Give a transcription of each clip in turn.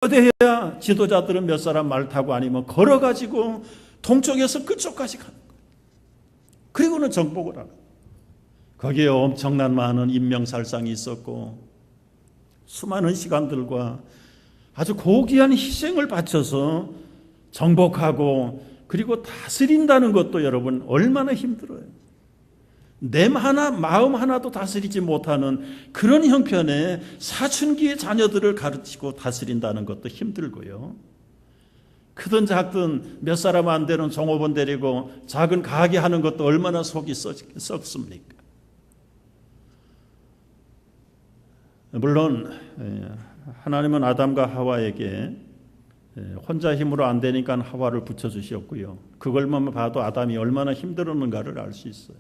거대해야 지도자들은 몇 사람 말 타고 아니면 걸어가지고 동쪽에서 끝쪽까지 가는 거예요. 그리고는 정복을 하는 거예요. 거기에 엄청난 많은 인명살상이 있었고 수많은 시간들과 아주 고귀한 희생을 바쳐서 정복하고 그리고 다스린다는 것도 여러분 얼마나 힘들어요. 마음 하나도 다스리지 못하는 그런 형편의 사춘기의 자녀들을 가르치고 다스린다는 것도 힘들고요. 크든 작든 몇 사람 안 되는 종업원 데리고 작은 가게 하는 것도 얼마나 속이 썩습니까? 물론 하나님은 아담과 하와에게 혼자 힘으로 안 되니까 하와를 붙여주셨고요. 그걸만 봐도 아담이 얼마나 힘들었는가를 알 수 있어요.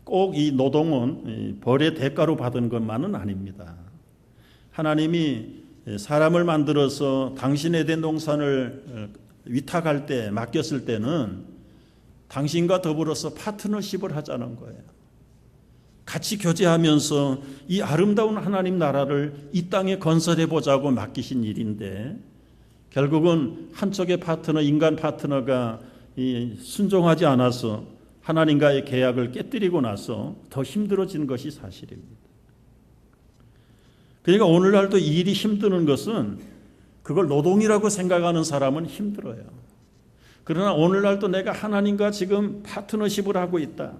꼭 이 노동은 벌의 대가로 받은 것만은 아닙니다. 하나님이 사람을 만들어서 당신에 대한 농산을 위탁할 때 맡겼을 때는 당신과 더불어서 파트너십을 하자는 거예요. 같이 교제하면서 이 아름다운 하나님 나라를 이 땅에 건설해 보자고 맡기신 일인데 결국은 한쪽의 파트너, 인간 파트너가 순종하지 않아서 하나님과의 계약을 깨뜨리고 나서 더 힘들어진 것이 사실입니다. 그러니까 오늘날도 이 일이 힘드는 것은 그걸 노동이라고 생각하는 사람은 힘들어요. 그러나 오늘날도 내가 하나님과 지금 파트너십을 하고 있다.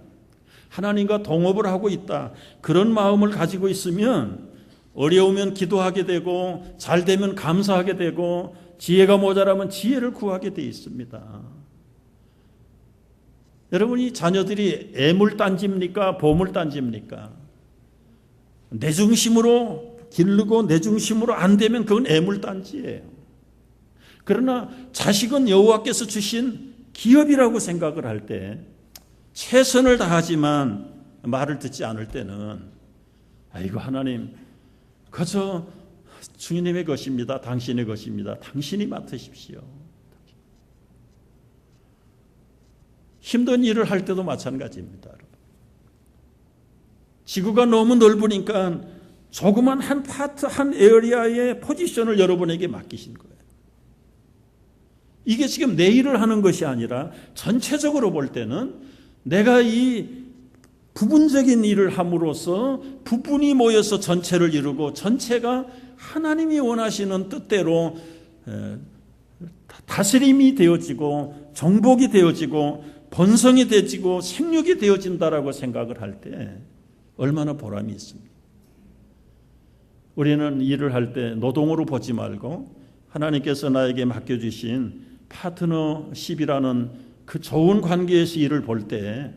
하나님과 동업을 하고 있다. 그런 마음을 가지고 있으면 어려우면 기도하게 되고 잘 되면 감사하게 되고 지혜가 모자라면 지혜를 구하게 돼 있습니다. 여러분이 자녀들이 애물단지입니까? 보물단지입니까? 내 중심으로 기르고 내 중심으로 안 되면 그건 애물단지예요. 그러나 자식은 여호와께서 주신 기업이라고 생각을 할 때 최선을 다하지만 말을 듣지 않을 때는 아이고 하나님 그저 주님의 것입니다. 당신의 것입니다. 당신이 맡으십시오. 힘든 일을 할 때도 마찬가지입니다. 지구가 너무 넓으니까 조그만 한 파트, 한 에어리아의 포지션을 여러분에게 맡기신 거예요. 이게 지금 내 일을 하는 것이 아니라 전체적으로 볼 때는 내가 이 부분적인 일을 함으로써 부분이 모여서 전체를 이루고 전체가 하나님이 원하시는 뜻대로 다스림이 되어지고 정복이 되어지고 번성이 되어지고 생육이 되어진다라고 생각을 할 때 얼마나 보람이 있습니까? 우리는 일을 할 때 노동으로 보지 말고 하나님께서 나에게 맡겨주신 파트너십이라는 그 좋은 관계에서 일을 볼 때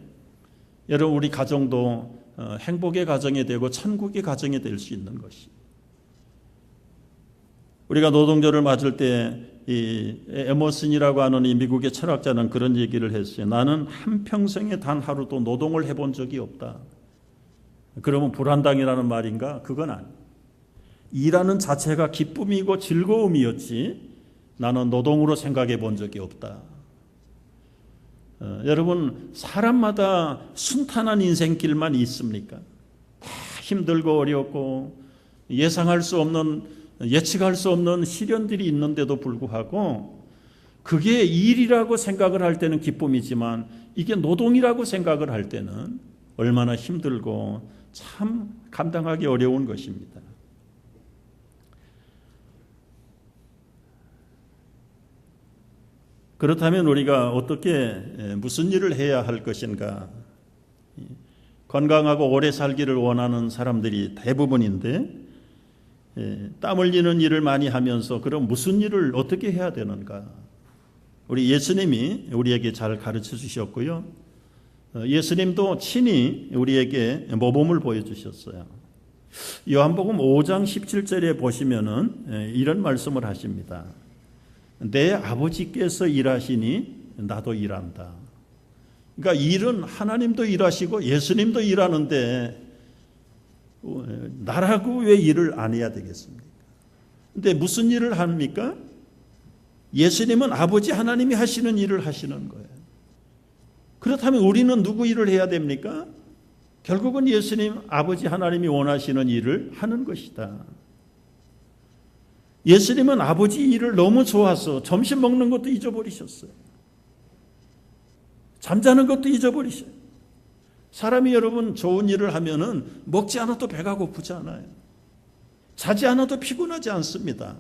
여러분 우리 가정도 행복의 가정이 되고 천국의 가정이 될 수 있는 것이. 우리가 노동절을 맞을 때 이 에머슨이라고 하는 이 미국의 철학자는 그런 얘기를 했어요. 나는 한평생에 단 하루도 노동을 해본 적이 없다. 그러면 불안당이라는 말인가? 그건 아니에요. 일하는 자체가 기쁨이고 즐거움이었지 나는 노동으로 생각해 본 적이 없다. 여러분 사람마다 순탄한 인생길만 있습니까? 다 힘들고 어렵고 예상할 수 없는 예측할 수 없는 시련들이 있는데도 불구하고 그게 일이라고 생각을 할 때는 기쁨이지만 이게 노동이라고 생각을 할 때는 얼마나 힘들고 참 감당하기 어려운 것입니다. 그렇다면 우리가 어떻게 무슨 일을 해야 할 것인가? 건강하고 오래 살기를 원하는 사람들이 대부분인데 땀 흘리는 일을 많이 하면서 그럼 무슨 일을 어떻게 해야 되는가? 우리 예수님이 우리에게 잘 가르쳐 주셨고요. 예수님도 친히 우리에게 모범을 보여주셨어요. 요한복음 5장 17절에 보시면은 이런 말씀을 하십니다. 내 아버지께서 일하시니 나도 일한다. 그러니까 일은 하나님도 일하시고 예수님도 일하는데 나라고 왜 일을 안 해야 되겠습니까? 근데 무슨 일을 합니까? 예수님은 아버지 하나님이 하시는 일을 하시는 거예요. 그렇다면 우리는 누구 일을 해야 됩니까? 결국은 예수님 아버지 하나님이 원하시는 일을 하는 것이다. 예수님은 아버지 일을 너무 좋아서 점심 먹는 것도 잊어버리셨어요. 잠자는 것도 잊어버리셔요. 사람이 여러분 좋은 일을 하면은 먹지 않아도 배가 고프지 않아요. 자지 않아도 피곤하지 않습니다.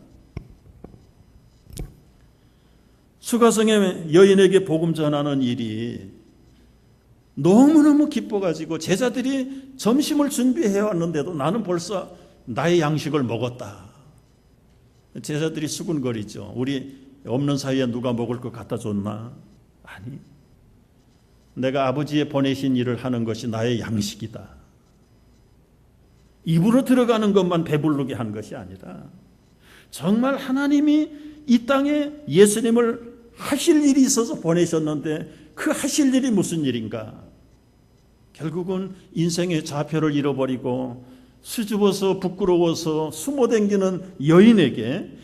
수가성의 여인에게 복음 전하는 일이 너무너무 기뻐가지고 제자들이 점심을 준비해 왔는데도 나는 벌써 나의 양식을 먹었다. 제자들이 수군거리죠. 우리 없는 사이에 누가 먹을 것 갖다 줬나? 아니, 내가 아버지의 보내신 일을 하는 것이 나의 양식이다. 입으로 들어가는 것만 배부르게 한 것이 아니라 정말 하나님이 이 땅에 예수님을 하실 일이 있어서 보내셨는데 그 하실 일이 무슨 일인가? 결국은 인생의 좌표를 잃어버리고 수줍어서 부끄러워서 숨어댕기는 여인에게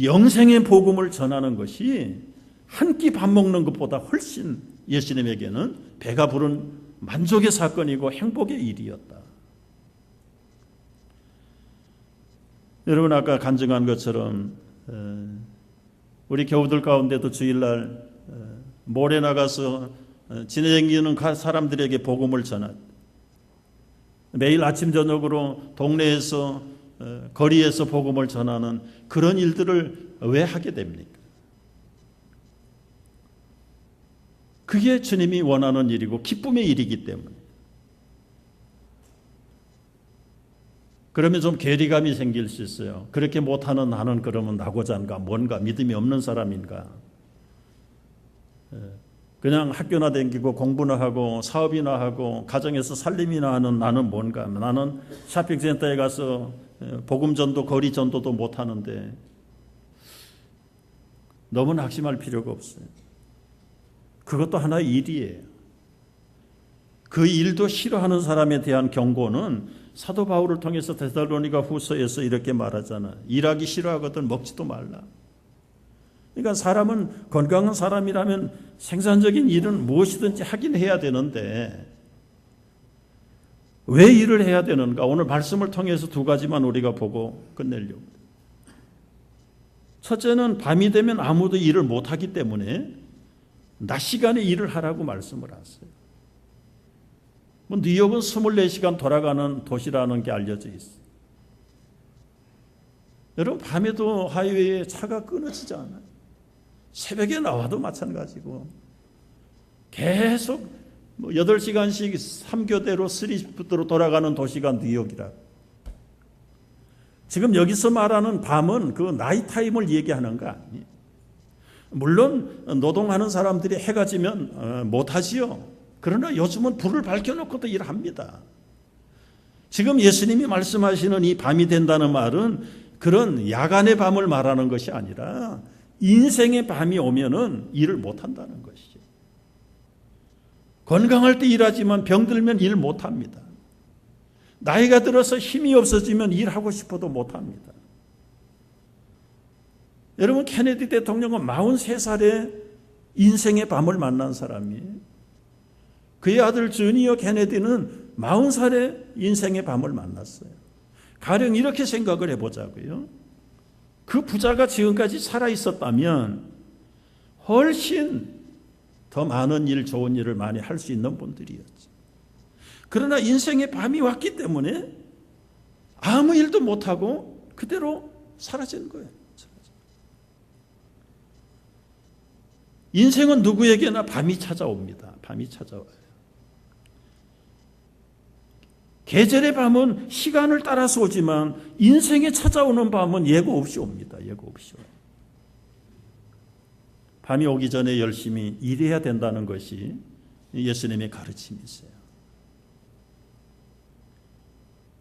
영생의 복음을 전하는 것이 한 끼 밥 먹는 것보다 훨씬 예수님에게는 배가 부른 만족의 사건이고 행복의 일이었다. 여러분 아까 간증한 것처럼 우리 교우들 가운데도 주일날 모래 나가서 지내다니는 사람들에게 복음을 전하고 매일 아침 저녁으로 동네에서 거리에서 복음을 전하는 그런 일들을 왜 하게 됩니까? 그게 주님이 원하는 일이고 기쁨의 일이기 때문에. 그러면 좀 괴리감이 생길 수 있어요. 그렇게 못하는 나는 그러면 나고자인가 뭔가 믿음이 없는 사람인가. 그냥 학교나 다니고 공부나 하고 사업이나 하고 가정에서 살림이나 하는 나는 뭔가. 나는 쇼핑센터에 가서 복음전도 거리전도도 못하는데 너무 낙심할 필요가 없어요. 그것도 하나의 일이에요. 그 일도 싫어하는 사람에 대한 경고는 사도 바울을 통해서 데살로니가 후서에서 이렇게 말하잖아. 일하기 싫어하거든 먹지도 말라. 그러니까 사람은 건강한 사람이라면 생산적인 일은 무엇이든지 하긴 해야 되는데 왜 일을 해야 되는가? 오늘 말씀을 통해서 두 가지만 우리가 보고 끝내려고. 첫째는 밤이 되면 아무도 일을 못하기 때문에 낮 시간에 일을 하라고 말씀을 하세요. 뉴욕은 24시간 돌아가는 도시라는 게 알려져 있어요. 여러분 밤에도 하이웨이에 차가 끊어지지 않아요. 새벽에 나와도 마찬가지고 계속 8시간씩 3교대로 3시프트로 돌아가는 도시가 뉴욕이라고. 지금 여기서 말하는 밤은 그 나이트 타임을 얘기하는 거 아니에요. 물론 노동하는 사람들이 해가 지면 못하지요. 그러나 요즘은 불을 밝혀놓고도 일합니다. 지금 예수님이 말씀하시는 이 밤이 된다는 말은 그런 야간의 밤을 말하는 것이 아니라 인생의 밤이 오면은 일을 못한다는 것이죠. 건강할 때 일하지만 병들면 일 못합니다. 나이가 들어서 힘이 없어지면 일하고 싶어도 못합니다. 여러분 케네디 대통령은 43살에 인생의 밤을 만난 사람이에요. 그의 아들 주니어 케네디는 40살에 인생의 밤을 만났어요. 가령 이렇게 생각을 해보자고요. 그 부자가 지금까지 살아있었다면 훨씬 더 많은 일, 좋은 일을 많이 할 수 있는 분들이었죠. 그러나 인생의 밤이 왔기 때문에 아무 일도 못하고 그대로 사라진 거예요. 인생은 누구에게나 밤이 찾아옵니다. 밤이 찾아와요. 계절의 밤은 시간을 따라서 오지만 인생에 찾아오는 밤은 예고 없이 옵니다. 예고 없이 와요. 밤이 오기 전에 열심히 일해야 된다는 것이 예수님의 가르침이세요.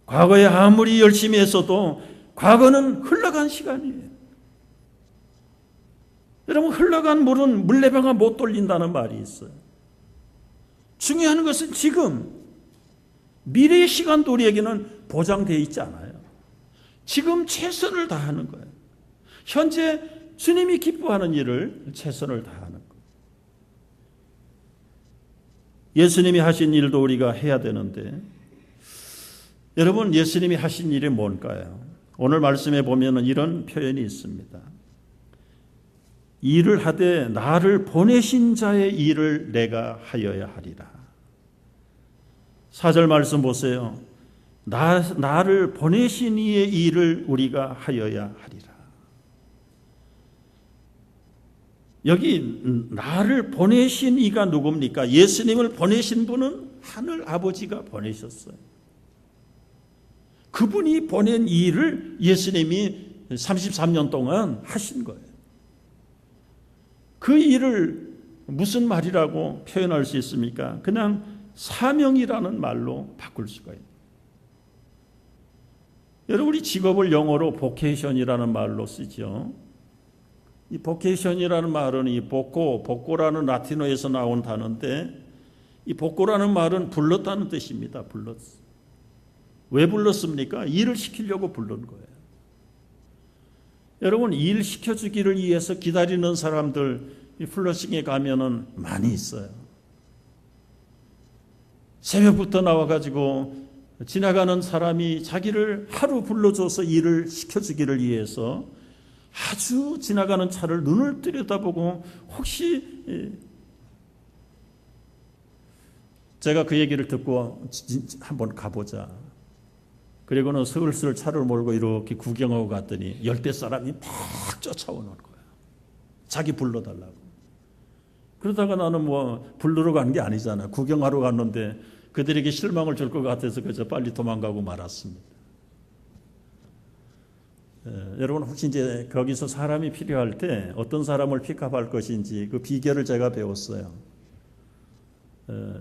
과거에 아무리 열심히 했어도 과거는 흘러간 시간이에요. 여러분 흘러간 물은 물레방아 못 돌린다는 말이 있어요. 중요한 것은 지금 미래의 시간도 우리에게는 보장되어 있지 않아요. 지금 최선을 다하는 거예요. 현재 주님이 기뻐하는 일을 최선을 다하는 거예요. 예수님이 하신 일도 우리가 해야 되는데 여러분 예수님이 하신 일이 뭘까요? 오늘 말씀에 보면 이런 표현이 있습니다. 일을 하되 나를 보내신 자의 일을 내가 하여야 하리라. 4절 말씀 보세요. 나를 보내신 이의 일을 우리가 하여야 하리라. 여기 나를 보내신 이가 누굽니까? 예수님을 보내신 분은 하늘 아버지가 보내셨어요. 그분이 보낸 일을 예수님이 33년 동안 하신 거예요. 그 일을 무슨 말이라고 표현할 수 있습니까? 그냥 사명이라는 말로 바꿀 수가 있어요. 여러분, 우리 직업을 영어로 보케이션이라는 말로 쓰죠. 이 보케이션이라는 말은 이 복고라는 라틴어에서 나온 단어인데, 이 복고라는 말은 불렀다는 뜻입니다. 불렀어. 왜 불렀습니까? 일을 시키려고 부른 거예요. 여러분, 일 시켜주기를 위해서 기다리는 사람들 이 플러싱에 가면은 많이 있어요. 새벽부터 나와가지고 지나가는 사람이 자기를 하루 불러줘서 일을 시켜주기를 위해서 아주 지나가는 차를 눈을 들여다보고 혹시 제가 그 얘기를 듣고 한번 가보자. 그리고는 슬슬 차를 몰고 이렇게 구경하고 갔더니 열대 사람이 막 쫓아오는 거야. 자기 불러달라고. 그러다가 나는 뭐 부르러 간 게 아니잖아. 구경하러 갔는데 그들에게 실망을 줄 것 같아서 그저 빨리 도망가고 말았습니다. 여러분, 혹시 이제 거기서 사람이 필요할 때 어떤 사람을 픽업할 것인지 그 비결을 제가 배웠어요.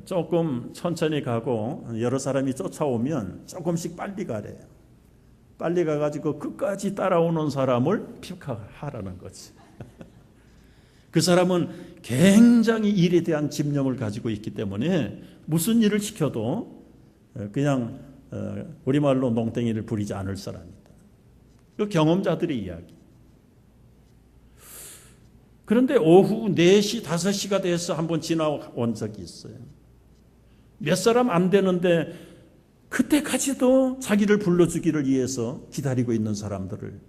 조금 천천히 가고 여러 사람이 쫓아오면 조금씩 빨리 가래요. 빨리 가가지고 끝까지 따라오는 사람을 픽업하라는 거지. 그 사람은 굉장히 일에 대한 집념을 가지고 있기 때문에 무슨 일을 시켜도 그냥 우리말로 농땡이를 부리지 않을 사람이다. 그 경험자들의 이야기. 그런데 오후 4시, 5시가 돼서 한번 지나온 적이 있어요. 몇 사람 안 되는데 그때까지도 자기를 불러주기를 위해서 기다리고 있는 사람들을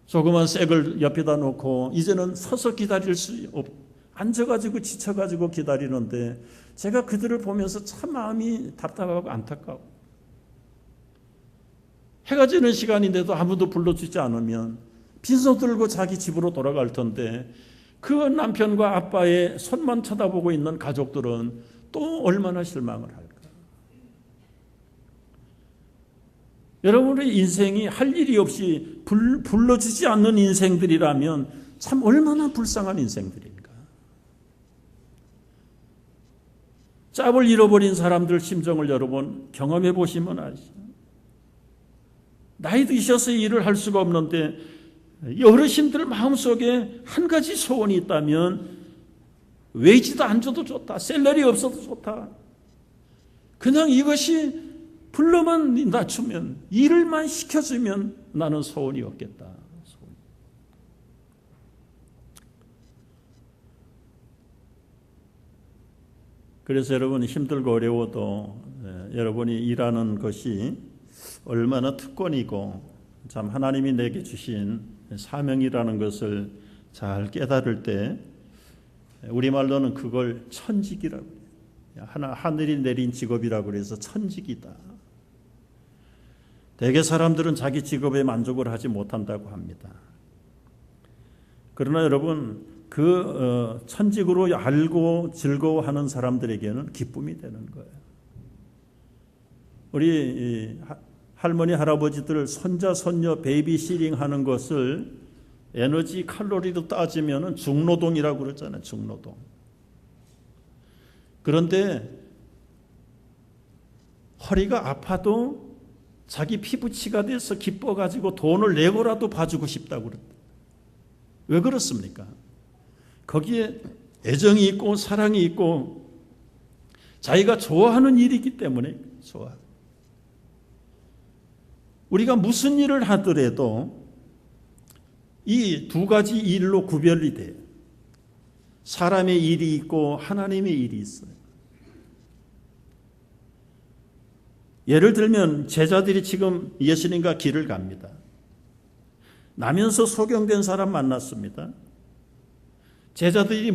조그만 색을 옆에다 놓고 이제는 서서 기다릴 수 앉아가지고 지쳐가지고 기다리는데 제가 그들을 보면서 참 마음이 답답하고 안타까워. 해가 지는 시간인데도 아무도 불러주지 않으면 빈손 들고 자기 집으로 돌아갈 텐데 그 남편과 아빠의 손만 쳐다보고 있는 가족들은 또 얼마나 실망을 할까. 여러분의 인생이 할 일이 없이 불러주지 않는 인생들이라면 참 얼마나 불쌍한 인생들인가. 짭을 잃어버린 사람들 심정을 여러분 경험해 보시면 아시죠. 나이 드셔서 일을 할 수가 없는데 어르신들 마음속에 한 가지 소원이 있다면 웨이지도 안 줘도 좋다. 셀러리 없어도 좋다. 그냥 이것이 불러만 낮추면 일을만 시켜주면 나는 소원이 없겠다. 그래서 여러분 힘들고 어려워도 여러분이 일하는 것이 얼마나 특권이고 참 하나님이 내게 주신 사명이라는 것을 잘 깨달을 때 우리말로는 그걸 천직이라고 해요. 하늘이 내린 직업이라고 해서 천직이다. 대개 사람들은 자기 직업에 만족을 하지 못한다고 합니다. 그러나 여러분 그 천직으로 알고 즐거워하는 사람들에게는 기쁨이 되는 거예요. 우리 할머니 할아버지들 손자 손녀 베이비시팅 하는 것을 에너지 칼로리로 따지면 중노동이라고 그러잖아요. 중노동. 그런데 허리가 아파도 자기 피부치가 돼서 기뻐가지고 돈을 내고라도 봐주고 싶다고 그랬다. 왜 그렇습니까? 거기에 애정이 있고 사랑이 있고 자기가 좋아하는 일이기 때문에 좋아. 우리가 무슨 일을 하더라도 이 두 가지 일로 구별이 돼요. 사람의 일이 있고 하나님의 일이 있어요. 예를 들면 제자들이 지금 예수님과 길을 갑니다. 나면서 소경된 사람 만났습니다. 제자들이